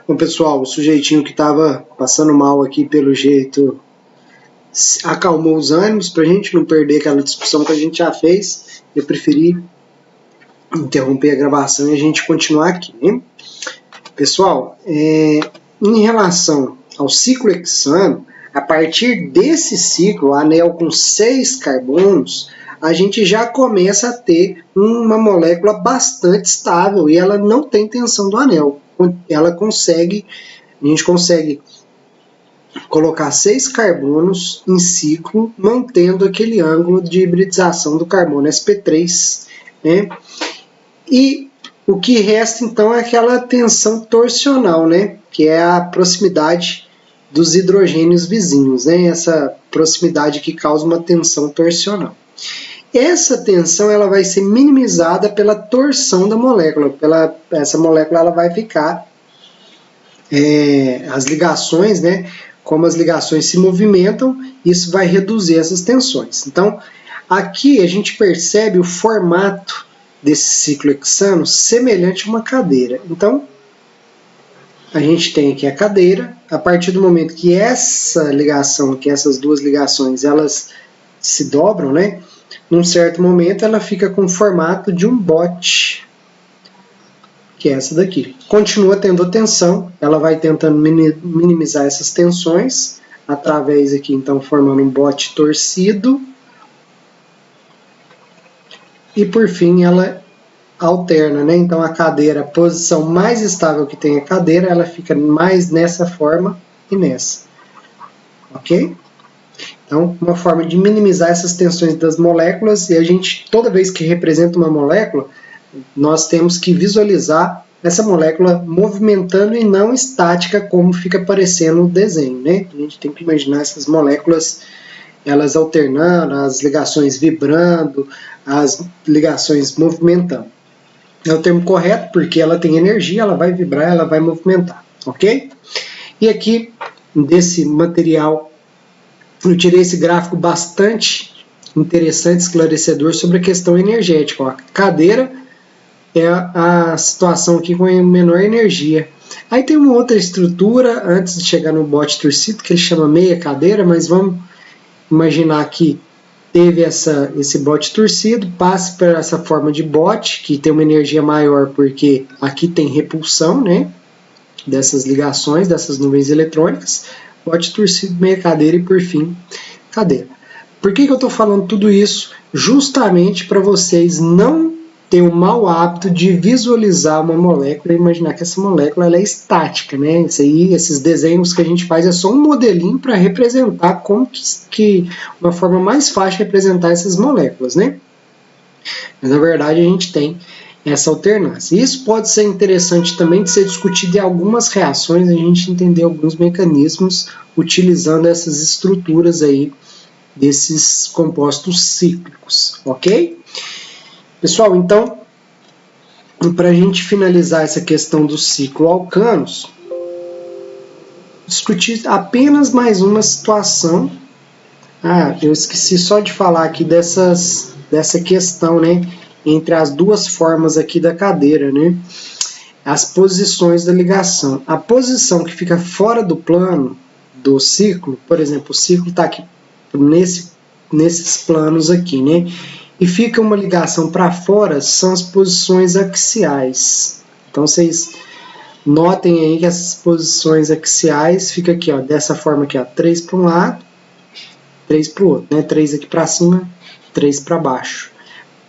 Bom, pessoal, o sujeitinho que estava passando mal aqui, pelo jeito, acalmou os ânimos para a gente não perder aquela discussão que a gente já fez. Eu preferi interromper a gravação e a gente continuar aqui, né? Pessoal, em relação ao ciclo hexano, a partir desse ciclo, anel com 6 carbonos, a gente já começa a ter uma molécula bastante estável e ela não tem tensão do anel. A gente consegue colocar 6 carbonos em ciclo, mantendo aquele ângulo de hibridização do carbono sp3, né? E o que resta então é aquela tensão torsional, né? Que é a proximidade dos hidrogênios vizinhos, né? Essa proximidade que causa uma tensão torsional. Essa tensão ela vai ser minimizada pela torção da molécula. Essa molécula ela vai ficar, as ligações, né? Como as ligações se movimentam, isso vai reduzir essas tensões. Então, aqui a gente percebe o formato desse ciclo hexano semelhante a uma cadeira. Então, a gente tem aqui a cadeira. A partir do momento que essa ligação, que essas duas ligações, elas se dobram, né? Num certo momento ela fica com o formato de um bote, que é essa daqui. Continua tendo tensão, ela vai tentando minimizar essas tensões, através aqui, então, formando um bote torcido. E por fim ela alterna, né? Então a cadeira, a posição mais estável que tem a cadeira, ela fica mais nessa forma e nessa. Ok? Então, uma forma de minimizar essas tensões das moléculas, e a gente, toda vez que representa uma molécula, nós temos que visualizar essa molécula movimentando e não estática, como fica aparecendo no desenho, né? A gente tem que imaginar essas moléculas, elas alternando, as ligações vibrando, as ligações movimentando. É o termo correto, porque ela tem energia, ela vai vibrar, ela vai movimentar, ok? E aqui, desse material, eu tirei esse gráfico bastante interessante, esclarecedor sobre a questão energética. Ó, a cadeira é a situação aqui com a menor energia. Aí tem uma outra estrutura, antes de chegar no bote torcido, que ele chama meia cadeira, mas vamos imaginar que teve esse bote torcido, passe para essa forma de bote, que tem uma energia maior, porque aqui tem repulsão, né, dessas ligações, dessas nuvens eletrônicas, bote torcido, meia cadeira e, por fim, cadeira. Por que eu estou falando tudo isso? Justamente para vocês não terem o mau hábito de visualizar uma molécula e imaginar que essa molécula ela é estática, né? Esses desenhos que a gente faz é só um modelinho para representar como que uma forma mais fácil de representar essas moléculas, né? Mas na verdade a gente tem essa alternância. Isso pode ser interessante também de ser discutido em algumas reações, a gente entender alguns mecanismos utilizando essas estruturas aí desses compostos cíclicos, ok? Pessoal, então, para a gente finalizar essa questão do ciclo alcanos, discutir apenas mais uma situação. Eu esqueci só de falar aqui dessa questão, né, entre as duas formas aqui da cadeira, né, as posições da ligação. A posição que fica fora do plano do ciclo, por exemplo, o ciclo está aqui nesses planos aqui, né, e fica uma ligação para fora, são as posições axiais. Então vocês notem aí que essas posições axiais fica aqui, ó, dessa forma aqui, ó, 3 para um lado, 3 para o outro, né? 3 aqui para cima, 3 para baixo.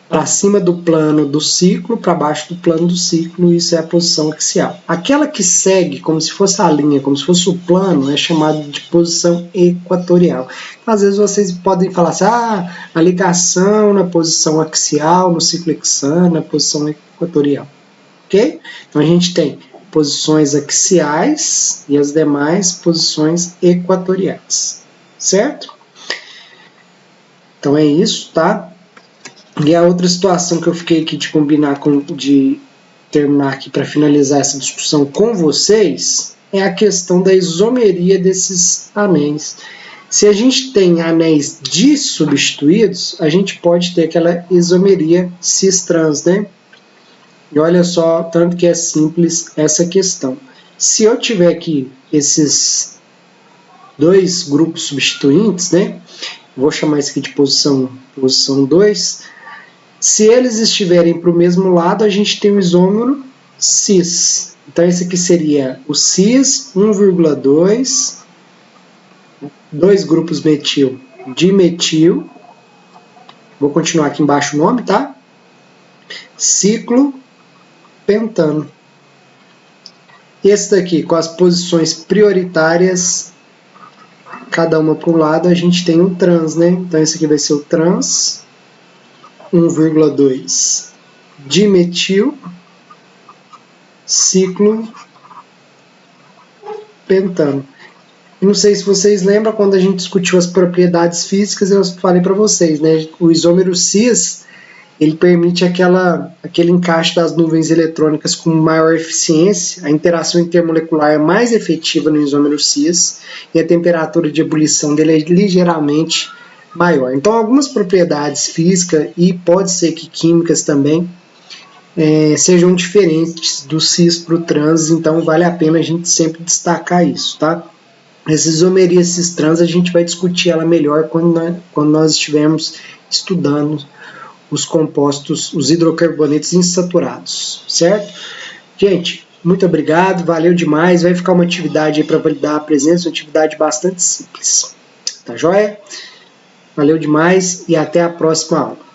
Para cima do plano do ciclo, para baixo do plano do ciclo, isso é a posição axial. Aquela que segue como se fosse a linha, como se fosse o plano, é chamada de posição equatorial. Às vezes vocês podem falar assim, a ligação na posição axial, no ciclo hexano, na posição equatorial. Ok? Então a gente tem posições axiais e as demais posições equatoriais. Certo? Então é isso, tá? E a outra situação que eu fiquei aqui de de terminar aqui para finalizar essa discussão com vocês é a questão da isomeria desses anéis. Se a gente tem anéis dissubstituídos, a gente pode ter aquela isomeria cis-trans, né? E olha só, tanto que é simples essa questão. Se eu tiver aqui esses dois grupos substituintes, né? Vou chamar isso aqui de posição 2. Se eles estiverem para o mesmo lado, a gente tem o isômero cis. Então, esse aqui seria o cis 1,2, dois grupos metil, dimetil. Vou continuar aqui embaixo o nome, tá? Ciclo pentano. Esse daqui, com as posições prioritárias, cada uma para um lado, a gente tem um trans, né? Então, esse aqui vai ser o trans 1,2 dimetil, ciclo pentano. Não sei se vocês lembram, quando a gente discutiu as propriedades físicas, eu falei para vocês, né? O isômero cis, ele permite aquele encaixe das nuvens eletrônicas com maior eficiência, a interação intermolecular é mais efetiva no isômero cis e a temperatura de ebulição dele é ligeiramente maior. Então, algumas propriedades físicas e pode ser que químicas também sejam diferentes do cis para o trans, então vale a pena a gente sempre destacar isso, tá? Essa isomeria cis-trans a gente vai discutir ela melhor quando nós estivermos estudando os compostos, os hidrocarbonetos insaturados, certo? Gente, muito obrigado, valeu demais, vai ficar uma atividade aí para validar a presença, uma atividade bastante simples, tá joia? Valeu demais e até a próxima aula.